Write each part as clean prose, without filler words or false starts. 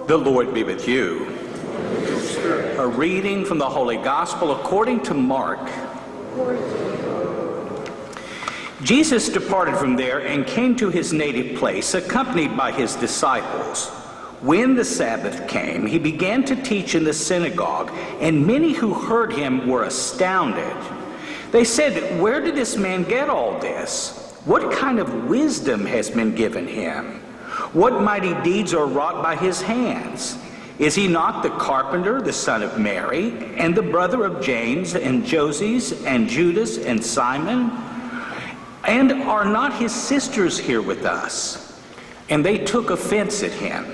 The Lord be with you. A reading from the Holy Gospel according to Mark. Jesus departed from there and came to his native place, accompanied by his disciples. When the Sabbath came, he began to teach in the synagogue, and many who heard him were astounded. They said, "Where did this man get all this? What kind of wisdom has been given him? What mighty deeds are wrought by his hands? Is he not the carpenter, the son of Mary, and the brother of James and Joses and Judas and Simon? And are not his sisters here with us?" And they took offense at him.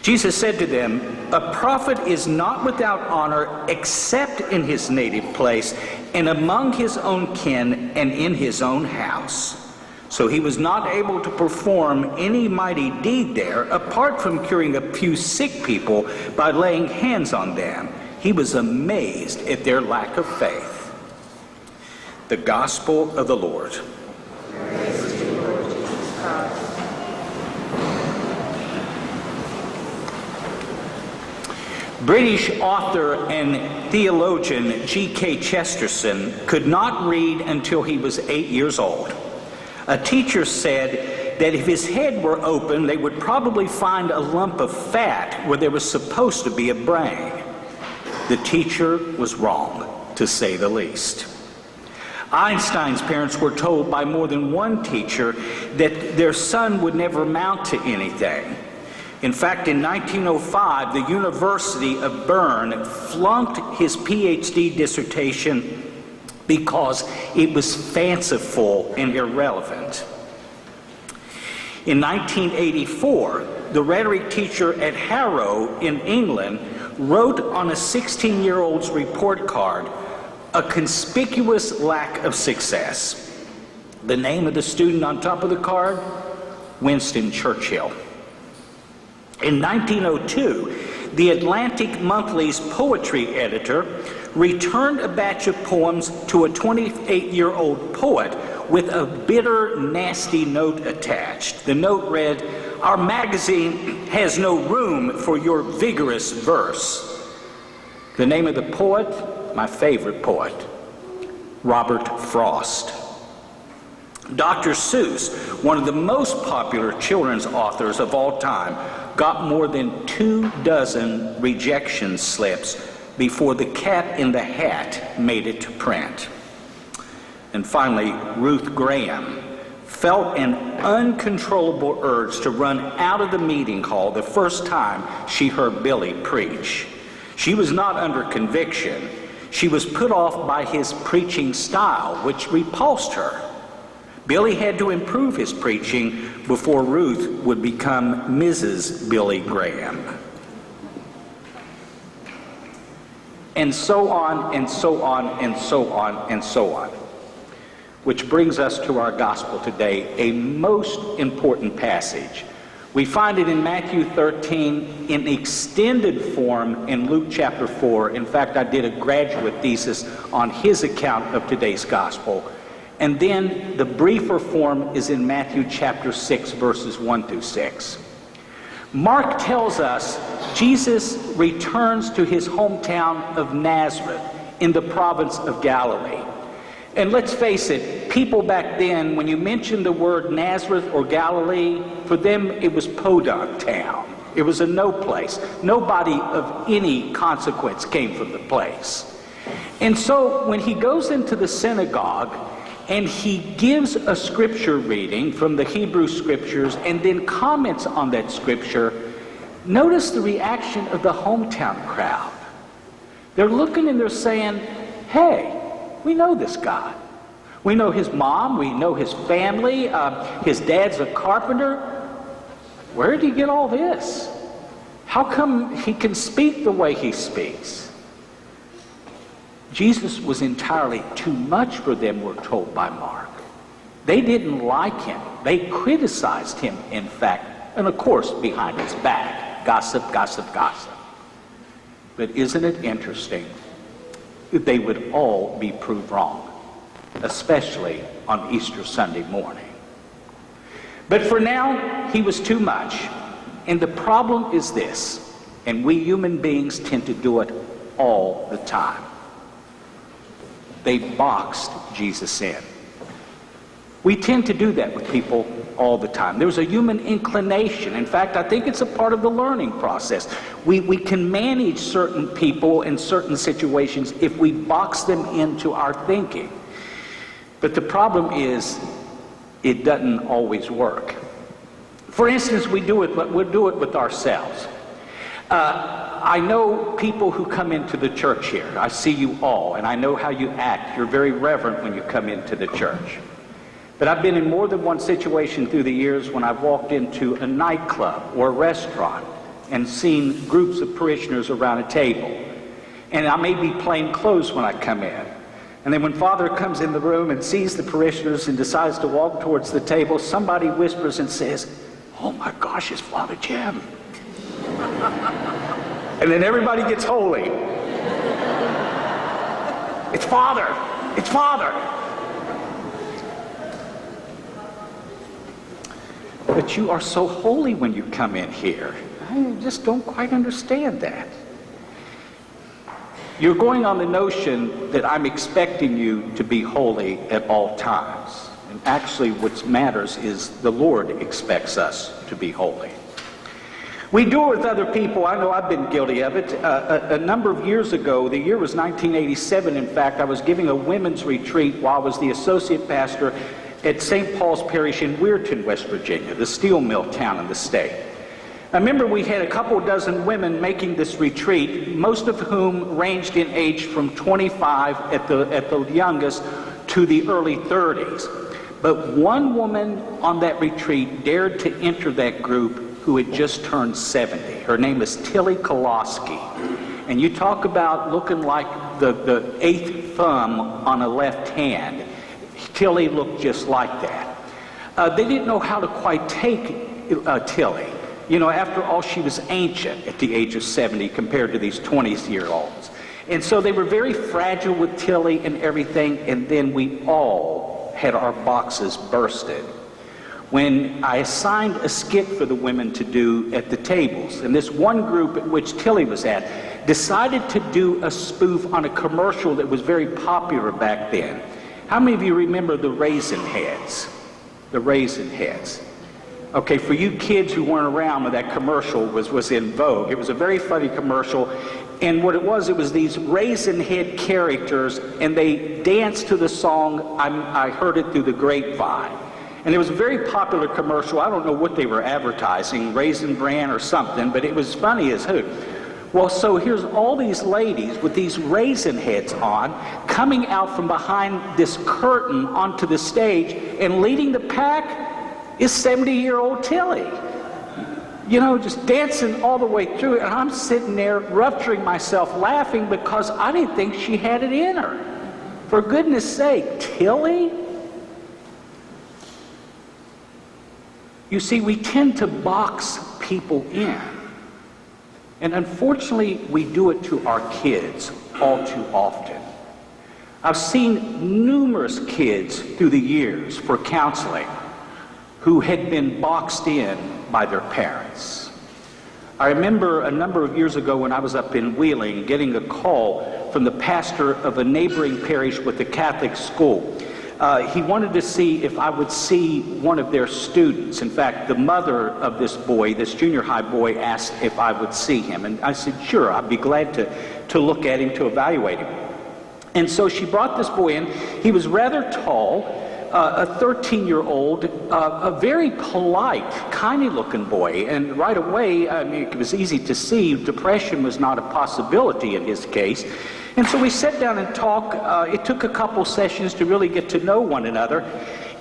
Jesus said to them, "A prophet is not without honor except in his native place and among his own kin and in his own house." So he was not able to perform any mighty deed there apart from curing a few sick people by laying hands on them. He was amazed at their lack of faith. The Gospel of the Lord. British author and theologian G.K. Chesterton could not read until he was 8 years old. A teacher said that if his head were open, they would probably find a lump of fat where there was supposed to be a brain. The teacher was wrong, to say the least. Einstein's parents were told by more than one teacher that their son would never amount to anything. In fact, in 1905, the University of Bern flunked his PhD dissertation because it was fanciful and irrelevant. In 1984, the rhetoric teacher at Harrow in England wrote on a 16-year-old's report card, "A conspicuous lack of success." The name of the student on top of the card? Winston Churchill. In 1902, the Atlantic Monthly's poetry editor returned a batch of poems to a 28-year-old poet with a bitter, nasty note attached. The note read, "Our magazine has no room for your vigorous verse." The name of the poet? My favorite poet, Robert Frost. Dr. Seuss, one of the most popular children's authors of all time, got more than 24 rejection slips before The Cat in the Hat made it to print. And finally, Ruth Graham felt an uncontrollable urge to run out of the meeting hall the first time she heard Billy preach. She was not under conviction. She was put off by his preaching style, which repulsed her. Billy had to improve his preaching before Ruth would become Mrs. Billy Graham. And so on, and so on, and so on, and so on. Which brings us to our gospel today, a most important passage. We find it in Matthew 13 in extended form in Luke chapter 4. In fact, I did a graduate thesis on his account of today's gospel. And then the briefer form is in Matthew chapter 6, verses 1 through 6. Mark tells us Jesus returns to his hometown of Nazareth in the province of Galilee. And let's face it, people back then, when you mentioned the word Nazareth or Galilee, for them it was podunk town. It was a no place. Nobody of any consequence came from the place. And so when he goes into the synagogue, and he gives a scripture reading from the Hebrew scriptures and then comments on that scripture, notice the reaction of the hometown crowd. They're looking and they're saying, "Hey, we know this guy. We know his mom. We know his family. His dad's a carpenter. Where did he get all this? How come he can speak the way he speaks?" Jesus was entirely too much for them, we're told by Mark. They didn't like him. They criticized him, in fact, and of course, behind his back. Gossip, gossip, gossip. But isn't it interesting that they would all be proved wrong, especially on Easter Sunday morning? But for now, he was too much. And the problem is this, and we human beings tend to do it all the time. They boxed Jesus in. We tend to do that with people all the time. There's a human inclination. In fact, I think it's a part of the learning process. We can manage certain people in certain situations if we box them into our thinking. But the problem is, it doesn't always work. For instance, we'll do it with ourselves. I know people who come into the church here. I see you all, and I know how you act. You're very reverent when you come into the church. But I've been in more than one situation through the years when I've walked into a nightclub or a restaurant and seen groups of parishioners around a table. And I may be plain clothes when I come in. And then when Father comes in the room and sees the parishioners and decides to walk towards the table, somebody whispers and says, "Oh my gosh, it's Father Jim." And then everybody gets holy. It's Father. It's Father. But you are so holy when you come in here. I just don't quite understand that. You're going on the notion that I'm expecting you to be holy at all times. And actually what matters is the Lord expects us to be holy. We do it with other people. I know I've been guilty of it. A number of years ago, the year was 1987, in fact, I was giving a women's retreat while I was the associate pastor at St. Paul's Parish in Weirton, West Virginia, the steel mill town in the state. I remember we had a couple dozen women making this retreat, most of whom ranged in age from 25 at the youngest to the early 30s. But one woman on that retreat dared to enter that group who had just turned 70. Her name is Tilly Koloski. And you talk about looking like the eighth thumb on a left hand. Tilly looked just like that. They didn't know how to quite take Tilly. You know, after all, she was ancient at the age of 70 compared to these 20-year-olds. And so they were very fragile with Tilly and everything, and then we all had our boxes bursted when I assigned a skit for the women to do at the tables. And this one group at which Tilly was at decided to do a spoof on a commercial that was very popular back then. How many of you remember the Raisin Heads? The Raisin Heads. Okay, for you kids who weren't around when that commercial was in vogue, it was a very funny commercial. And what it was these raisin head characters, and they danced to the song, I Heard It Through the Grapevine. And it was a very popular commercial. I don't know what they were advertising, Raisin Bran or something, but it was funny as who. Well, so here's all these ladies with these raisin heads on, coming out from behind this curtain onto the stage, and leading the pack is 70-year-old Tilly. You know, just dancing all the way through it, and I'm sitting there rupturing myself laughing because I didn't think she had it in her. For goodness sake, Tilly? You see, we tend to box people in. And unfortunately, we do it to our kids all too often. I've seen numerous kids through the years for counseling who had been boxed in by their parents. I remember a number of years ago when I was up in Wheeling getting a call from the pastor of a neighboring parish with a Catholic school. He wanted to see if I would see one of their students. In fact, the mother of this boy, this junior high boy, asked if I would see him. And I said, sure, I'd be glad to look at him, to evaluate him. And so she brought this boy in. He was rather tall, a 13-year-old, a very polite, kindly-looking boy. And right away, I mean, it was easy to see depression was not a possibility in his case. And so we sat down and talked. It took a couple sessions to really get to know one another.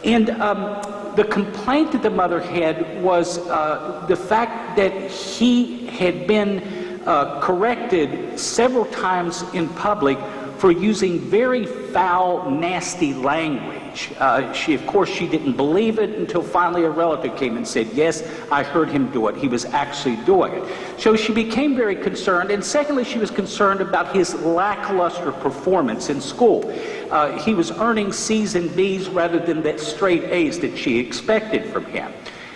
And the complaint that the mother had was the fact that he had been corrected several times in public for using very foul, nasty language. Of course, she didn't believe it until finally a relative came and said, yes, I heard him do it. He was actually doing it. So she became very concerned. And secondly, she was concerned about his lackluster performance in school. He was earning C's and B's rather than that straight A's that she expected from him.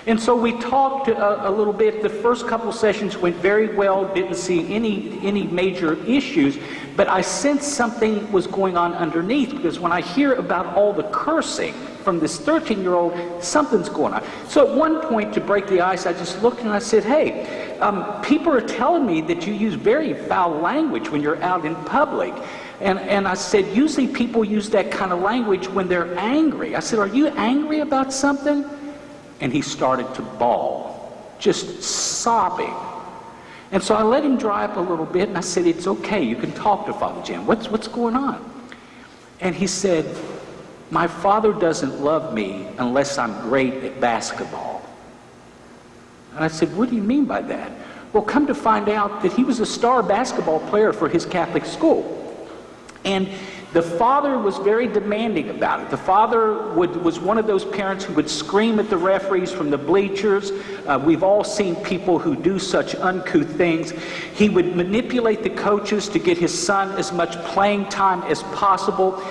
And so we talked a little bit. The first couple sessions went very well, didn't see any major issues, but I sensed something was going on underneath, because when I hear about all the cursing from this 13-year-old, something's going on. So at one point, to break the ice, I just looked and I said, hey, people are telling me that you use very foul language when you're out in public. And I said, usually people use that kind of language when they're angry. I said, are you angry about something? And he started to bawl, just sobbing. And so I let him dry up a little bit, and I said, it's okay, you can talk to Father Jim. What's going on? And he said, my father doesn't love me unless I'm great at basketball. And I said, what do you mean by that? Well, come to find out that he was a star basketball player for his Catholic school. And the father was very demanding about it. The father was one of those parents who would scream at the referees from the bleachers. We've all seen people who do such uncouth things. He would manipulate the coaches to get his son as much playing time as possible.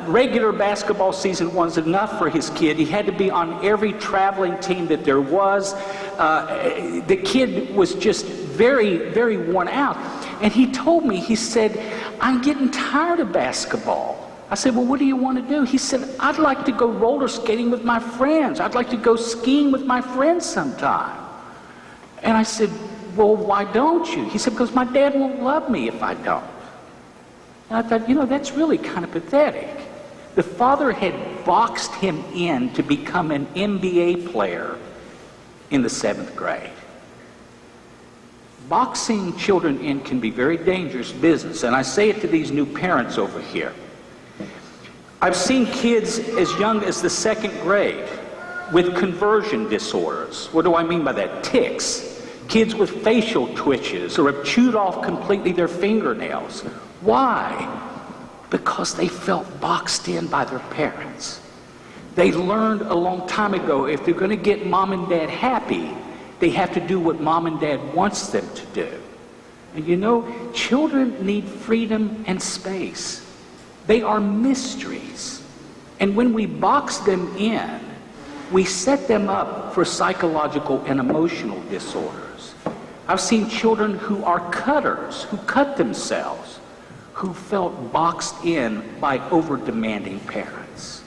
Regular basketball season wasn't enough for his kid. He had to be on every traveling team that there was. The kid was just very, very worn out. And he told me, he said, I'm getting tired of basketball. I said, well, what do you want to do? He said, I'd like to go roller skating with my friends. I'd like to go skiing with my friends sometime. And I said, well, why don't you? He said, because my dad won't love me if I don't. And I thought, that's really kind of pathetic. The father had boxed him in to become an NBA player in the 7th grade. Boxing children in can be very dangerous business, and I say it to these new parents over here. I've seen kids as young as the 2nd grade with conversion disorders. What do I mean by that? Tics. Kids with facial twitches, or have chewed off completely their fingernails. Why? Because they felt boxed in by their parents. They learned a long time ago, if they're going to get mom and dad happy, they have to do what mom and dad wants them to do. And children need freedom and space. They are mysteries. And when we box them in, we set them up for psychological and emotional disorders. I've seen children who are cutters, who cut themselves, who felt boxed in by over-demanding parents.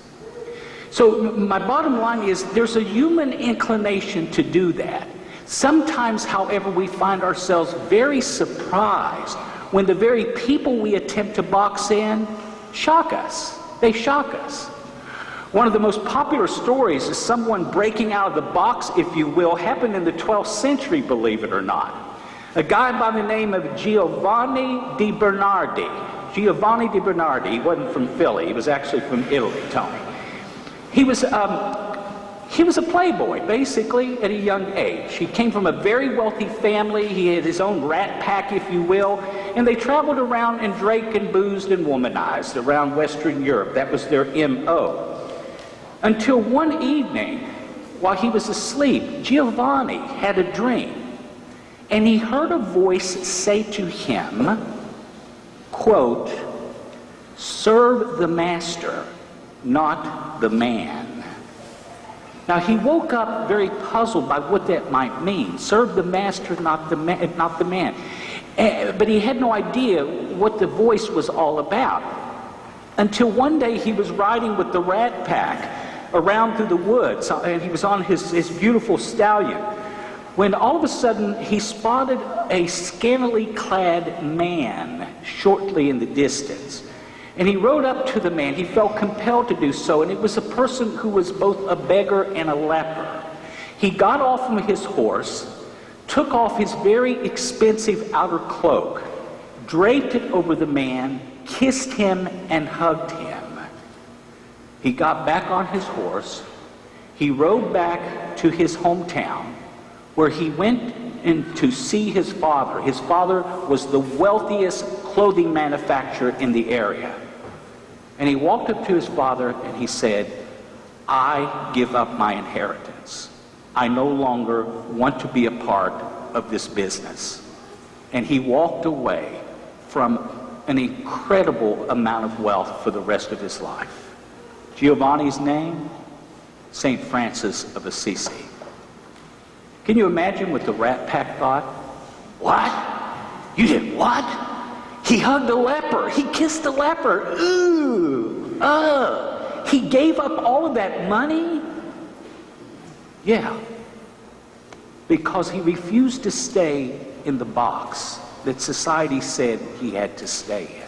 So my bottom line is, there's a human inclination to do that. Sometimes, however, we find ourselves very surprised when the very people we attempt to box in shock us. They shock us. One of the most popular stories is someone breaking out of the box, if you will, happened in the 12th century, believe it or not. A guy by the name of Giovanni di Bernardi. Giovanni di Bernardi. He wasn't from Philly. He was actually from Italy, Tony. He was a playboy, basically, at a young age. He came from a very wealthy family. He had his own rat pack, if you will, and they traveled around and drank and boozed and womanized around Western Europe. That was their M.O. Until one evening, while he was asleep, Giovanni had a dream, and he heard a voice say to him, quote, "Serve the master, not the man." Now, he woke up very puzzled by what that might mean. Serve the master, not the man. But he had no idea what the voice was all about. Until one day he was riding with the rat pack around through the woods, and he was on his beautiful stallion, when all of a sudden he spotted a scantily clad man shortly in the distance. And he rode up to the man. He felt compelled to do so, and it was a person who was both a beggar and a leper. He got off from his horse, took off his very expensive outer cloak, draped it over the man, kissed him, and hugged him. He got back on his horse. He rode back to his hometown, where he went in to see his father. His father was the wealthiest clothing manufacturer in the area. And he walked up to his father and he said, "I give up my inheritance. I no longer want to be a part of this business." And he walked away from an incredible amount of wealth for the rest of his life. Giovanni's name? St. Francis of Assisi. Can you imagine what the Rat Pack thought? What? You did what? He hugged a leper. He kissed a leper. Ooh. He gave up all of that money? Yeah. Because he refused to stay in the box that society said he had to stay in.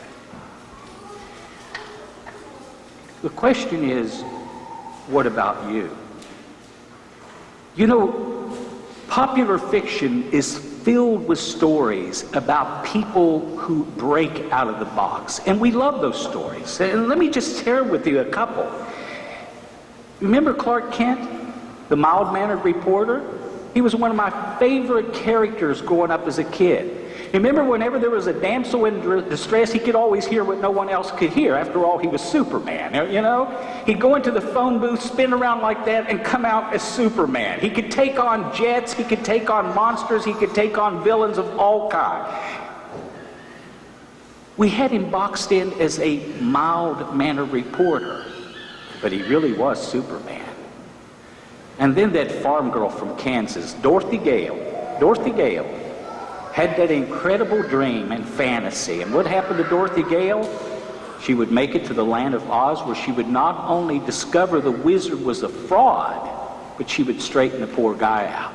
The question is, what about you? You know, popular fiction is filled with stories about people who break out of the box. And we love those stories. And let me just share with you a couple. Remember Clark Kent, the mild-mannered reporter? He was one of my favorite characters growing up as a kid. Remember, whenever there was a damsel in distress, he could always hear what no one else could hear. After all, he was Superman, you know? He'd go into the phone booth, spin around like that, and come out as Superman. He could take on jets, he could take on monsters, he could take on villains of all kinds. We had him boxed in as a mild-mannered reporter, but he really was Superman. And then that farm girl from Kansas, Dorothy Gale, had that incredible dream and fantasy. And what happened to Dorothy Gale? She would make it to the land of Oz, where she would not only discover the wizard was a fraud, but she would straighten the poor guy out.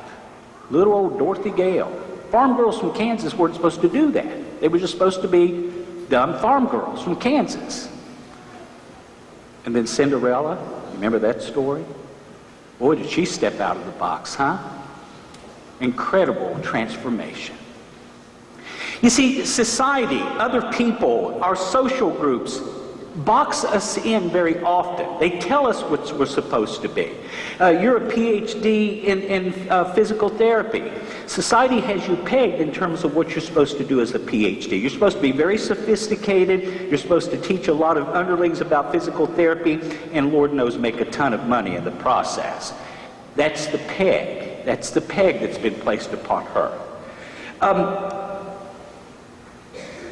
Little old Dorothy Gale. Farm girls from Kansas weren't supposed to do that. They were just supposed to be dumb farm girls from Kansas. And then Cinderella, remember that story? Boy, did she step out of the box, huh? Incredible transformation. You see, society, other people, our social groups box us in very often. They tell us what we're supposed to be. You're a PhD in physical therapy. Society has you pegged in terms of what you're supposed to do as a PhD. You're supposed to be very sophisticated. You're supposed to teach a lot of underlings about physical therapy, and Lord knows make a ton of money in the process. That's the peg. That's the peg that's been placed upon her.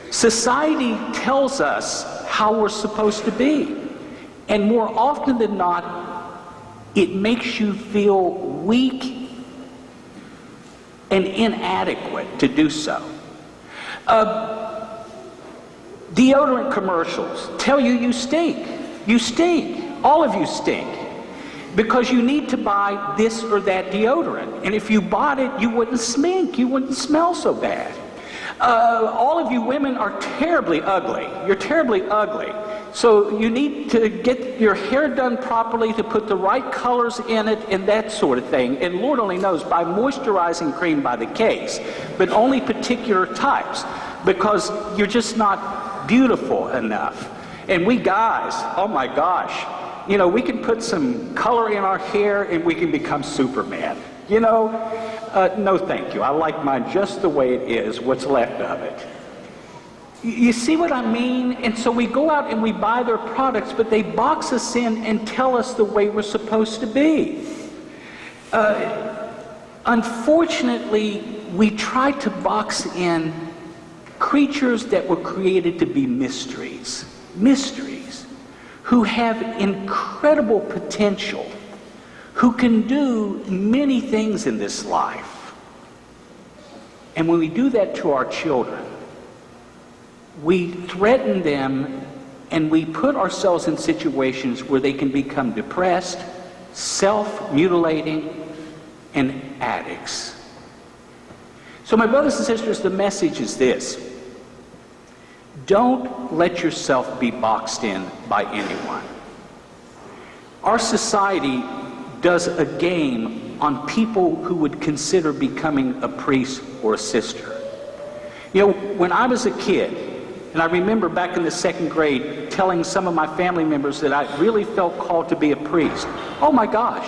Society tells us how we're supposed to be. And more often than not, it makes you feel weak and inadequate to do so. Deodorant commercials tell you you stink. You stink. All of you stink. Because you need to buy this or that deodorant. And if you bought it, you wouldn't stink. You wouldn't smell so bad. All of you women are terribly ugly. You're terribly ugly. So you need to get your hair done properly, to put the right colors in it and that sort of thing. And Lord only knows, buy moisturizing cream by the case, but only particular types, because you're just not beautiful enough. And we guys, oh my gosh, you know, we can put some color in our hair and we can become Superman. You know, no thank you. I like mine just the way it is, what's left of it. You see what I mean? And so we go out and we buy their products, but they box us in and tell us the way we're supposed to be. Unfortunately, we try to box in creatures that were created to be mysteries, who have incredible potential, who can do many things in this life. And when we do that to our children, we threaten them and we put ourselves in situations where they can become depressed, self-mutilating, and addicts. So my brothers and sisters, the message is this: don't let yourself be boxed in by anyone. Our society does a game on people who would consider becoming a priest or a sister. You know, when I was a kid, and I remember back in the second grade telling some of my family members that I really felt called to be a priest. Oh my gosh,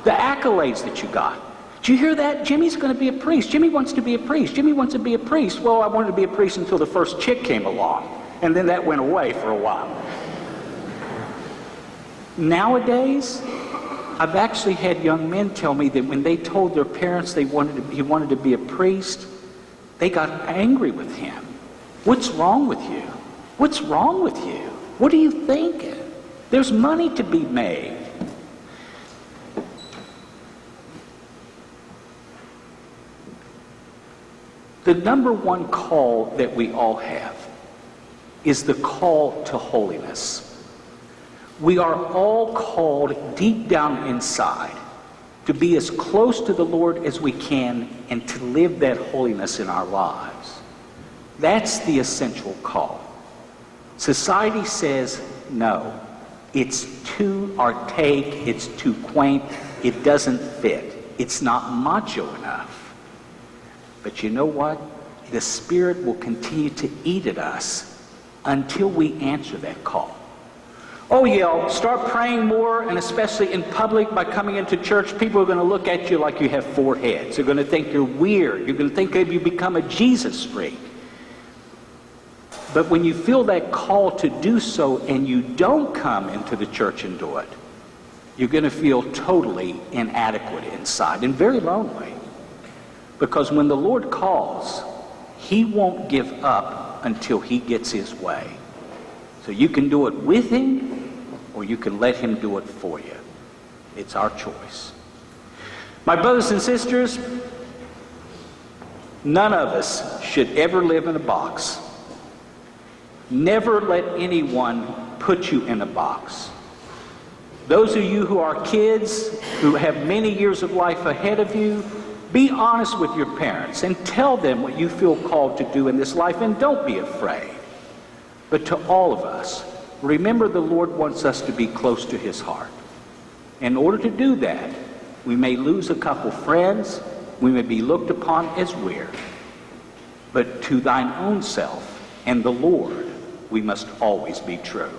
the accolades that you got. Did you hear that? Jimmy's going to be a priest. Jimmy wants to be a priest. Jimmy wants to be a priest. Well, I wanted to be a priest until the first chick came along. And then that went away for a while. Nowadays, I've actually had young men tell me that when they told their parents he wanted to be a priest, they got angry with him. What's wrong with you? What's wrong with you? What are you thinking? There's money to be made. The number one call that we all have is the call to holiness. We are all called deep down inside to be as close to the Lord as we can and to live that holiness in our lives. That's the essential call. Society says, no, it's too archaic, it's too quaint, it doesn't fit, it's not macho enough. But you know what? The Spirit will continue to eat at us until we answer that call. Oh yeah, start praying more, and especially in public by coming into church, people are going to look at you like you have 4 heads. They're going to think you're weird. You're going to think that you become a Jesus freak. But when you feel that call to do so and you don't come into the church and do it, you're going to feel totally inadequate inside and very lonely. Because when the Lord calls, He won't give up until He gets His way. So you can do it with Him, or you can let Him do it for you. It's our choice. My brothers and sisters, none of us should ever live in a box. Never let anyone put you in a box. Those of you who are kids, who have many years of life ahead of you, be honest with your parents and tell them what you feel called to do in this life, and don't be afraid. But to all of us, remember the Lord wants us to be close to His heart. In order to do that, we may lose a couple friends, we may be looked upon as weird, but to thine own self and the Lord, we must always be true.